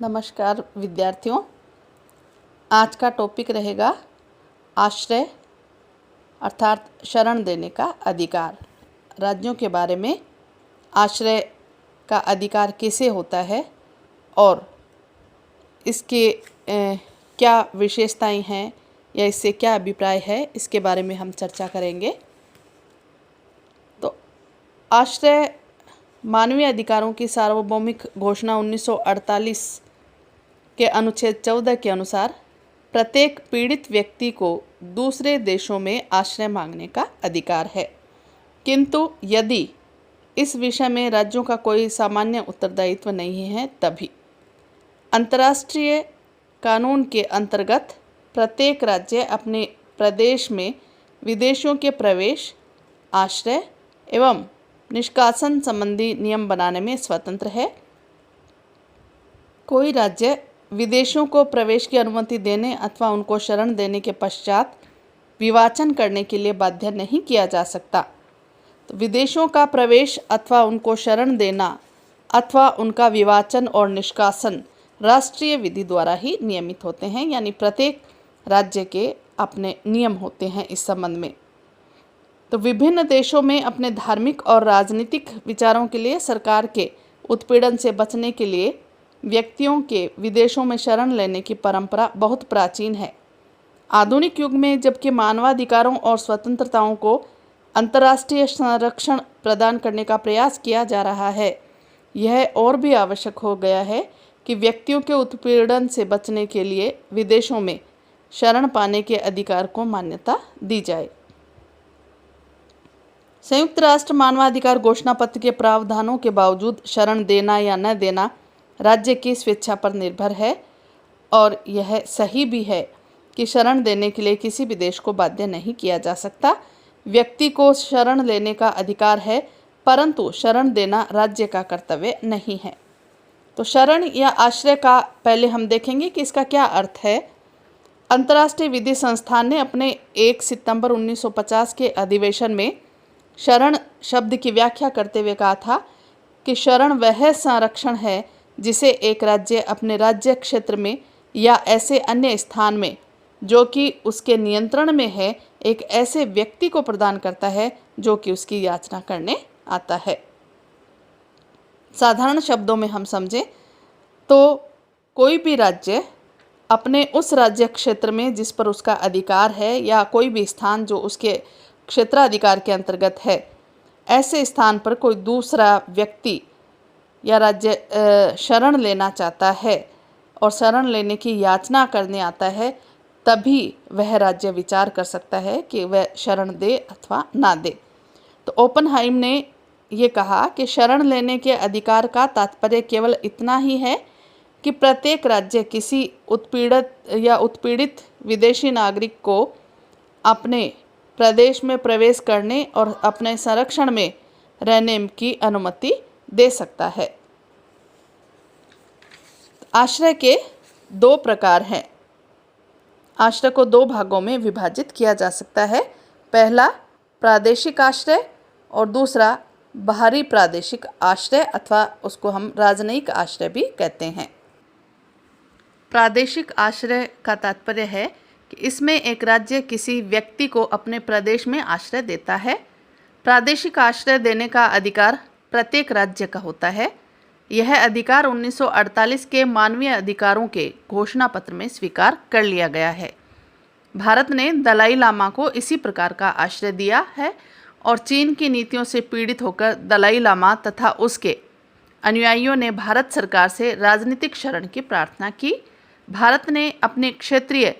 नमस्कार विद्यार्थियों। आज का टॉपिक रहेगा आश्रय अर्थात शरण देने का अधिकार। राज्यों के बारे में आश्रय का अधिकार किसे होता है और इसके क्या विशेषताएं हैं या इससे क्या अभिप्राय है, इसके बारे में हम चर्चा करेंगे। तो आश्रय मानवीय अधिकारों की सार्वभौमिक घोषणा 1948 के अनुच्छेद 14 के अनुसार प्रत्येक पीड़ित व्यक्ति को दूसरे देशों में आश्रय मांगने का अधिकार है, किंतु यदि इस विषय में राज्यों का कोई सामान्य उत्तरदायित्व नहीं है तभी अंतर्राष्ट्रीय कानून के अंतर्गत प्रत्येक राज्य अपने प्रदेश में विदेशियों के प्रवेश, आश्रय एवं निष्कासन संबंधी नियम बनाने में स्वतंत्र है। कोई राज्य विदेशियों को प्रवेश की अनुमति देने अथवा उनको शरण देने के पश्चात विवाचन करने के लिए बाध्य नहीं किया जा सकता। तो विदेशियों का प्रवेश अथवा उनको शरण देना अथवा उनका विवाचन और निष्कासन राष्ट्रीय विधि द्वारा ही नियमित होते हैं, यानी प्रत्येक राज्य के अपने नियम होते हैं इस संबंध में। तो विभिन्न देशों में अपने धार्मिक और राजनीतिक विचारों के लिए सरकार के उत्पीड़न से बचने के लिए व्यक्तियों के विदेशों में शरण लेने की परंपरा बहुत प्राचीन है। आधुनिक युग में जबकि मानवाधिकारों और स्वतंत्रताओं को अंतर्राष्ट्रीय संरक्षण प्रदान करने का प्रयास किया जा रहा है, यह और भी आवश्यक हो गया है कि व्यक्तियों के उत्पीड़न से बचने के लिए विदेशों में शरण पाने के अधिकार को मान्यता दी जाए। संयुक्त राष्ट्र मानवाधिकार घोषणा पत्र के प्रावधानों के बावजूद शरण देना या न देना राज्य की स्वेच्छा पर निर्भर है, और यह सही भी है कि शरण देने के लिए किसी भी देश को बाध्य नहीं किया जा सकता। व्यक्ति को शरण लेने का अधिकार है, परंतु शरण देना राज्य का कर्तव्य नहीं है। तो शरण या आश्रय का पहले हम देखेंगे कि इसका क्या अर्थ है। अंतर्राष्ट्रीय विधि संस्थान ने अपने 1 सितंबर 1950 के अधिवेशन में शरण शब्द की व्याख्या करते हुए कहा था कि शरण वह संरक्षण है जिसे एक राज्य अपने राज्य क्षेत्र में या ऐसे अन्य स्थान में जो कि उसके नियंत्रण में है एक ऐसे व्यक्ति को प्रदान करता है जो कि उसकी याचना करने आता है। साधारण शब्दों में हम समझें तो कोई भी राज्य अपने उस राज्य क्षेत्र में जिस पर उसका अधिकार है या कोई भी स्थान जो उसके क्षेत्राधिकार के अंतर्गत है, ऐसे स्थान पर कोई दूसरा व्यक्ति या राज्य शरण लेना चाहता है और शरण लेने की याचना करने आता है, तभी वह राज्य विचार कर सकता है कि वह शरण दे अथवा ना दे। तो ओपनहाइम ने ये कहा कि शरण लेने के अधिकार का तात्पर्य केवल इतना ही है कि प्रत्येक राज्य किसी उत्पीड़ित विदेशी नागरिक को अपने प्रदेश में प्रवेश करने और अपने संरक्षण में रहने की अनुमति दे सकता है। आश्रय के 2 प्रकार हैं। आश्रय को 2 भागों में विभाजित किया जा सकता है। पहला प्रादेशिक आश्रय और दूसरा बाहरी प्रादेशिक आश्रय अथवा उसको हम राजनयिक आश्रय भी कहते हैं। प्रादेशिक आश्रय का तात्पर्य है कि इसमें एक राज्य किसी व्यक्ति को अपने प्रदेश में आश्रय देता है। प्रादेशिक आश्रय देने का अधिकार प्रत्येक राज्य का होता है। यह अधिकार 1948 के मानवीय अधिकारों के घोषणा पत्र में स्वीकार कर लिया गया है। भारत ने दलाई लामा को इसी प्रकार का आश्रय दिया है और चीन की नीतियों से पीड़ित होकर दलाई लामा तथा उसके अनुयायियों ने भारत सरकार से राजनीतिक शरण की प्रार्थना की। भारत ने अपने क्षेत्रीय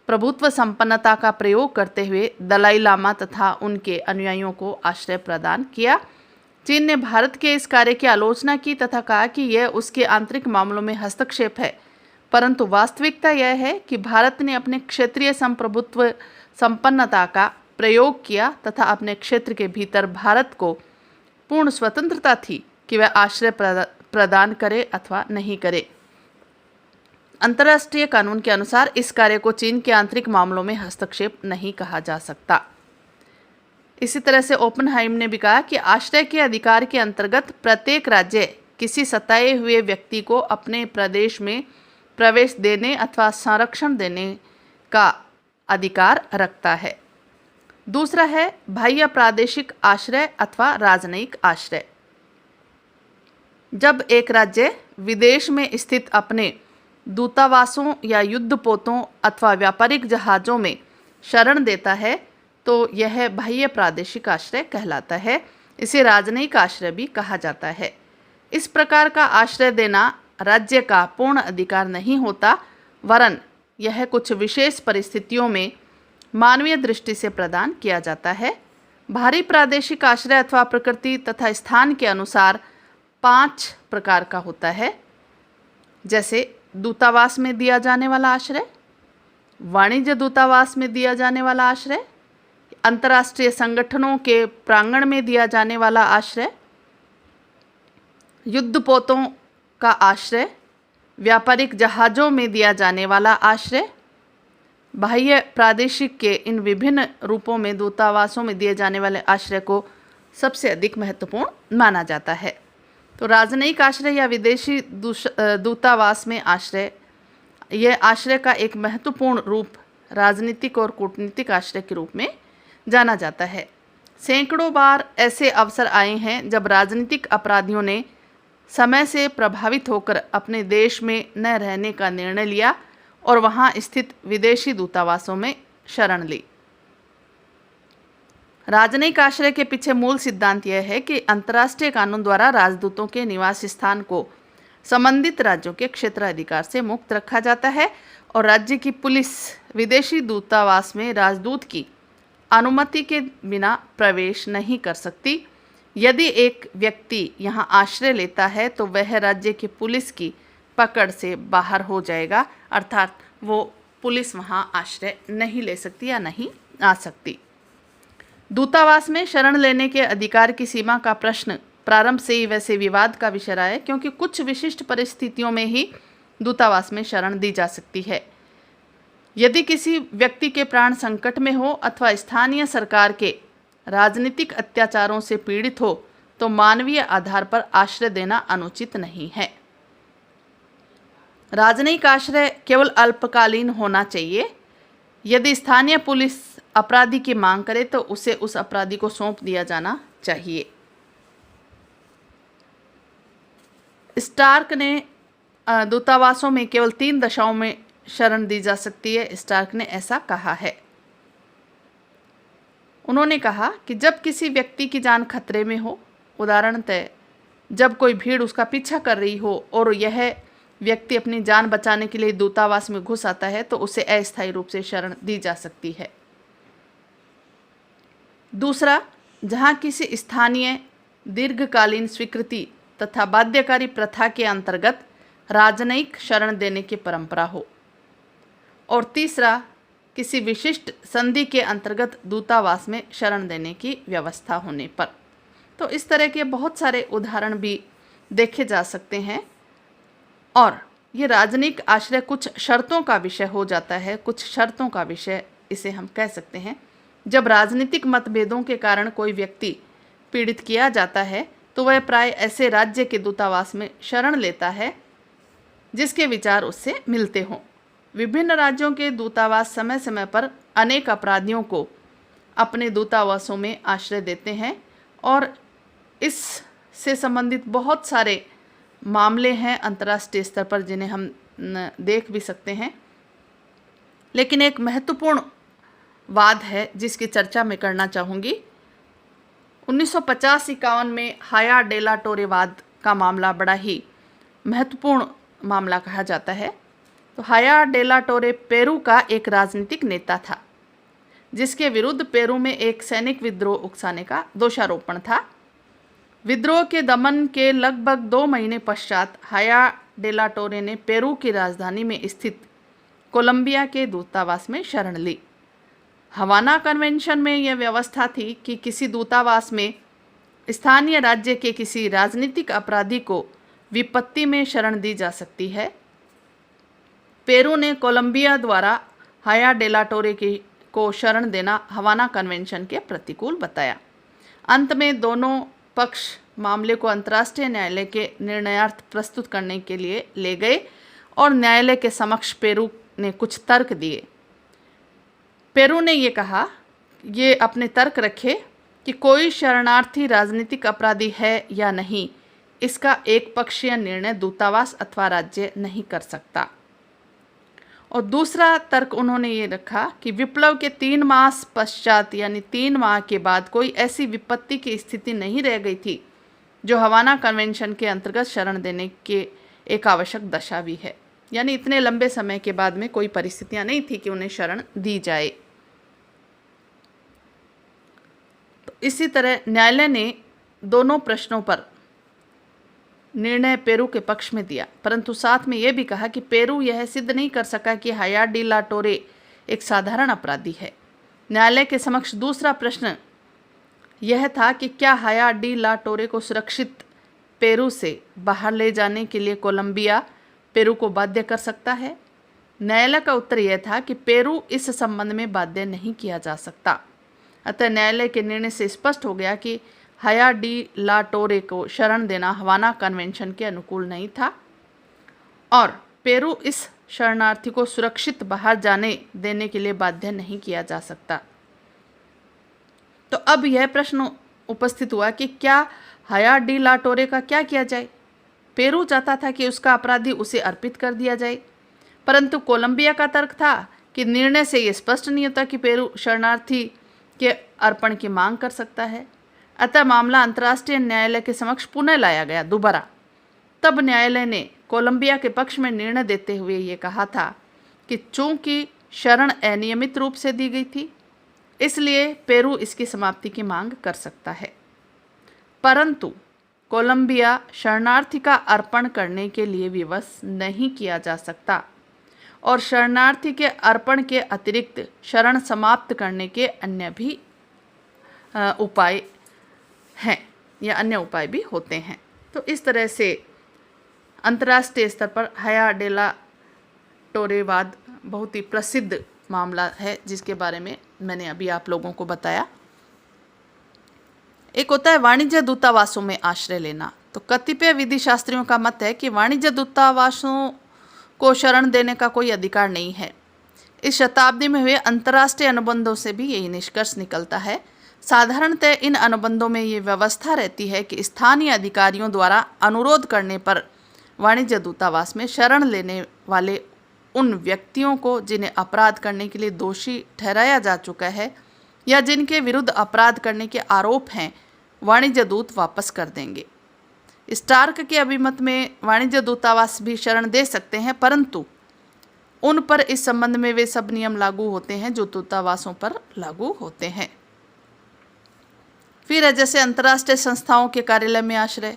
प्रभुत्व संपन्नता का प्रयोग करते हुए दलाई लामा तथा उनके अनुयायियों को आश्रय प्रदान किया। चीन ने भारत के इस कार्य की आलोचना की तथा कहा कि यह उसके आंतरिक मामलों में हस्तक्षेप है, परंतु वास्तविकता यह है कि भारत ने अपने क्षेत्रीय संप्रभुत्व संपन्नता का प्रयोग किया तथा अपने क्षेत्र के भीतर भारत को पूर्ण स्वतंत्रता थी कि वह आश्रय प्रदान करे अथवा नहीं करे। अंतर्राष्ट्रीय कानून के अनुसार इस कार्य को चीन के आंतरिक मामलों में हस्तक्षेप नहीं कहा जा सकता। इसी तरह से ओपनहाइम ने भी कहा कि आश्रय के अधिकार के अंतर्गत प्रत्येक राज्य किसी सताए हुए व्यक्ति को अपने प्रदेश में प्रवेश देने अथवा संरक्षण देने का अधिकार रखता है। दूसरा है बाह्य प्रादेशिक आश्रय अथवा राजनयिक आश्रय। जब एक राज्य विदेश में स्थित अपने दूतावासों या युद्धपोतों अथवा व्यापारिक जहाज़ों में शरण देता है तो यह बाह्य प्रादेशिक आश्रय कहलाता है। इसे राजनयिक आश्रय भी कहा जाता है। इस प्रकार का आश्रय देना राज्य का पूर्ण अधिकार नहीं होता, वरन यह कुछ विशेष परिस्थितियों में मानवीय दृष्टि से प्रदान किया जाता है। बाहरी प्रादेशिक आश्रय अथवा प्रकृति तथा स्थान के अनुसार 5 प्रकार का होता है, जैसे दूतावास में दिया जाने वाला आश्रय, वाणिज्य दूतावास में दिया जाने वाला आश्रय, अंतर्राष्ट्रीय संगठनों के प्रांगण में दिया जाने वाला आश्रय, युद्धपोतों का आश्रय, व्यापारिक जहाज़ों में दिया जाने वाला आश्रय। बाह्य प्रादेशिक के इन विभिन्न रूपों में दूतावासों में दिए जाने वाले आश्रय को सबसे अधिक महत्वपूर्ण माना जाता है। तो राजनयिक आश्रय या विदेशी दूतावास में आश्रय, यह आश्रय का एक महत्वपूर्ण रूप राजनीतिक और कूटनीतिक आश्रय के रूप में जाना जाता है। सैकड़ों बार ऐसे अवसर आए हैं जब राजनीतिक अपराधियों ने समय से प्रभावित होकर अपने देश में न रहने का निर्णय लिया और वहां स्थित विदेशी दूतावासों में शरण ली। राजनयिक आश्रय के पीछे मूल सिद्धांत यह है कि अंतर्राष्ट्रीय कानून द्वारा राजदूतों के निवास स्थान को संबंधित राज्यों के क्षेत्राधिकार से मुक्त रखा जाता है और राज्य की पुलिस विदेशी दूतावास में राजदूत की अनुमति के बिना प्रवेश नहीं कर सकती। यदि एक व्यक्ति यहाँ आश्रय लेता है तो वह राज्य की पुलिस की पकड़ से बाहर हो जाएगा, अर्थात वो पुलिस वहाँ आश्रय नहीं ले सकती या नहीं आ सकती। दूतावास में शरण लेने के अधिकार की सीमा का प्रश्न प्रारंभ से ही वैसे विवाद का विषय रहा है, क्योंकि कुछ विशिष्ट परिस्थितियों में ही दूतावास में शरण दी जा सकती है। यदि किसी व्यक्ति के प्राण संकट में हो अथवा स्थानीय सरकार के राजनीतिक अत्याचारों से पीड़ित हो तो मानवीय आधार पर आश्रय देना अनुचित नहीं है। राजनयिक आश्रय केवल अल्पकालीन होना चाहिए। यदि स्थानीय पुलिस अपराधी की मांग करे तो उसे उस अपराधी को सौंप दिया जाना चाहिए। स्टार्क ने दूतावासों में केवल 3 दशाओं में शरण दी जा सकती है। स्टार्क ने ऐसा कहा है। उन्होंने कहा कि जब किसी व्यक्ति की जान खतरे में हो, उदाहरणतः जब कोई भीड़ उसका पीछा कर रही हो और यह व्यक्ति अपनी जान बचाने के लिए दूतावास में घुस आता है तो उसे अस्थायी रूप से शरण दी जा सकती है। दूसरा, जहां किसी स्थानीय दीर्घकालीन स्वीकृति तथा बाध्यकारी प्रथा के अंतर्गत राजनयिक शरण देने की परंपरा हो। और तीसरा, किसी विशिष्ट संधि के अंतर्गत दूतावास में शरण देने की व्यवस्था होने पर। तो इस तरह के बहुत सारे उदाहरण भी देखे जा सकते हैं और ये राजनयिक आश्रय कुछ शर्तों का विषय हो जाता है। कुछ शर्तों का विषय इसे हम कह सकते हैं। जब राजनीतिक मतभेदों के कारण कोई व्यक्ति पीड़ित किया जाता है तो वह प्राय ऐसे राज्य के दूतावास में शरण लेता है जिसके विचार उससे मिलते हों। विभिन्न राज्यों के दूतावास समय समय पर अनेक अपराधियों को अपने दूतावासों में आश्रय देते हैं और इससे संबंधित बहुत सारे मामले हैं अंतर्राष्ट्रीय स्तर पर जिन्हें हम देख भी सकते हैं। लेकिन एक महत्वपूर्ण वाद है जिसकी चर्चा मैं करना चाहूँगी। 1950-51 में हाया डेला टोरे वाद का मामला बड़ा ही महत्वपूर्ण मामला कहा जाता है। तो हाया डेला टोरे पेरू का एक राजनीतिक नेता था जिसके विरुद्ध पेरू में एक सैनिक विद्रोह उकसाने का दोषारोपण था। विद्रोह के दमन के लगभग 2 महीने पश्चात हाया डेला टोरे ने पेरू की राजधानी में स्थित कोलंबिया के दूतावास में शरण ली। हवाना कन्वेंशन में यह व्यवस्था थी कि किसी दूतावास में स्थानीय राज्य के किसी राजनीतिक अपराधी को विपत्ति में शरण दी जा सकती है। पेरू ने कोलंबिया द्वारा हाया डेला टोरे को शरण देना हवाना कन्वेंशन के प्रतिकूल बताया। अंत में दोनों पक्ष मामले को अंतर्राष्ट्रीय न्यायालय के निर्णयार्थ प्रस्तुत करने के लिए ले गए और न्यायालय के समक्ष पेरू ने कुछ तर्क दिए। पेरू ने ये कहा, ये अपने तर्क रखे कि कोई शरणार्थी राजनीतिक अपराधी है या नहीं, इसका एक पक्षीय निर्णय दूतावास अथवा राज्य नहीं कर सकता। और दूसरा तर्क उन्होंने ये रखा कि विप्लव के 3 मास पश्चात यानी 3 माह के बाद कोई ऐसी विपत्ति की स्थिति नहीं रह गई थी जो हवाना कन्वेंशन के अंतर्गत शरण देने के एक आवश्यक दशा भी है। यानी इतने लंबे समय के बाद में कोई परिस्थितियां नहीं थी कि उन्हें शरण दी जाए। तो इसी तरह न्यायालय ने दोनों प्रश्नों पर निर्णय पेरू के पक्ष में दिया, परंतु साथ में यह भी कहा कि पेरू यह सिद्ध नहीं कर सका कि हया डी ला टोरे एक साधारण अपराधी है। न्यायालय के समक्ष दूसरा प्रश्न यह था कि क्या हया डी ला टोरे को सुरक्षित पेरू से बाहर ले जाने के लिए कोलंबिया पेरू को बाध्य कर सकता है। न्यायालय का उत्तर यह था कि पेरू इस संबंध में बाध्य नहीं किया जा सकता। अतः न्यायालय के निर्णय से स्पष्ट हो गया कि हया डी ला टोरे को शरण देना हवाना कन्वेंशन के अनुकूल नहीं था और पेरू इस शरणार्थी को सुरक्षित बाहर जाने देने के लिए बाध्य नहीं किया जा सकता। तो अब यह प्रश्न उपस्थित हुआ कि क्या हया डी ला टोरे का क्या किया जाए। पेरू चाहता था कि उसका अपराधी उसे अर्पित कर दिया जाए, परंतु कोलंबिया का तर्क था कि निर्णय से यह स्पष्ट नहीं होता कि पेरू शरणार्थी के अर्पण की मांग कर सकता है। अतः मामला अंतर्राष्ट्रीय न्यायालय के समक्ष पुनः लाया गया दोबारा। तब न्यायालय ने कोलंबिया के पक्ष में निर्णय देते हुए ये कहा था कि चूंकि शरण अनियमित रूप से दी गई थी, इसलिए पेरू इसकी समाप्ति की मांग कर सकता है, परंतु कोलंबिया शरणार्थी का अर्पण करने के लिए विवश नहीं किया जा सकता और शरणार्थी के अर्पण के अतिरिक्त शरण समाप्त करने के अन्य भी उपाय हैं या अन्य उपाय भी होते हैं। तो इस तरह से अंतर्राष्ट्रीय स्तर पर हया डी ला टोरे वाद बहुत ही प्रसिद्ध मामला है, जिसके बारे में मैंने अभी आप लोगों को बताया। एक होता है वाणिज्य दूतावासों में आश्रय लेना। तो कतिपय विधि शास्त्रियों का मत है कि वाणिज्य दूतावासों को शरण देने का कोई अधिकार नहीं है। इस शताब्दी में हुए अंतर्राष्ट्रीय अनुबंधों से भी यही निष्कर्ष निकलता है। साधारणतः इन अनुबंधों में ये व्यवस्था रहती है कि स्थानीय अधिकारियों द्वारा अनुरोध करने पर वाणिज्य दूतावास में शरण लेने वाले उन व्यक्तियों को जिन्हें अपराध करने के लिए दोषी ठहराया जा चुका है या जिनके विरुद्ध अपराध करने के आरोप हैं, वाणिज्य दूत वापस कर देंगे। स्टार्क के अभिमत में वाणिज्य दूतावास भी शरण दे सकते हैं, परंतु उन पर इस संबंध में वे सब नियम लागू होते हैं जो दूतावासों पर लागू होते हैं। फिर है जैसे अंतर्राष्ट्रीय संस्थाओं के कार्यालय में आश्रय।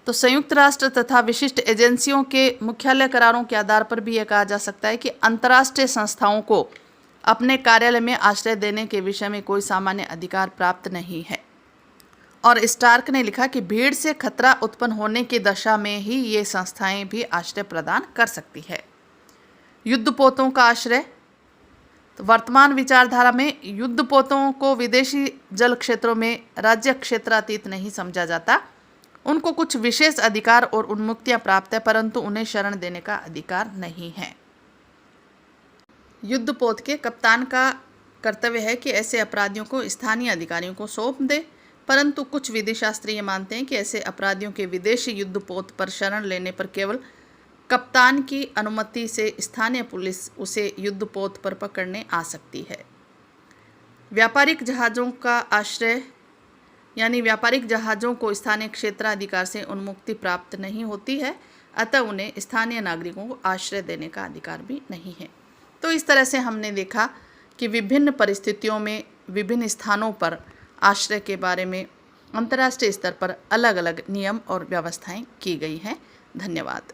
तो संयुक्त राष्ट्र तथा विशिष्ट एजेंसियों के मुख्यालय करारों के आधार पर भी यह कहा जा सकता है कि अंतर्राष्ट्रीय संस्थाओं को अपने कार्यालय में आश्रय देने के विषय में कोई सामान्य अधिकार प्राप्त नहीं है। और स्टार्क ने लिखा कि भीड़ से खतरा उत्पन्न होने की दशा में ही ये संस्थाएं भी आश्रय प्रदान कर सकती है। युद्धपोतों का आश्रय। तो वर्तमान विचारधारा में युद्धपोतों को विदेशी जल क्षेत्रों में राज्य क्षेत्रातीत नहीं समझा जाता। उनको कुछ विशेष अधिकार और उन्मुक्तियां प्राप्त है, परंतु उन्हें शरण देने का अधिकार नहीं है। युद्धपोत के कप्तान का कर्तव्य है कि ऐसे अपराधियों को स्थानीय अधिकारियों को सौंप दे, परंतु कुछ विधिशास्त्री ये मानते हैं कि ऐसे अपराधियों के विदेशी युद्धपोत पर शरण लेने पर केवल कप्तान की अनुमति से स्थानीय पुलिस उसे युद्धपोत पर पकड़ने आ सकती है। व्यापारिक जहाज़ों का आश्रय, यानी व्यापारिक जहाज़ों को स्थानीय क्षेत्राधिकार से उन्मुक्ति प्राप्त नहीं होती है, अतः उन्हें स्थानीय नागरिकों को आश्रय देने का अधिकार भी नहीं है। तो इस तरह से हमने देखा कि विभिन्न परिस्थितियों में विभिन्न स्थानों पर आश्रय के बारे में अंतर्राष्ट्रीय स्तर पर अलग अलग नियम और व्यवस्थाएं की गई हैं। धन्यवाद।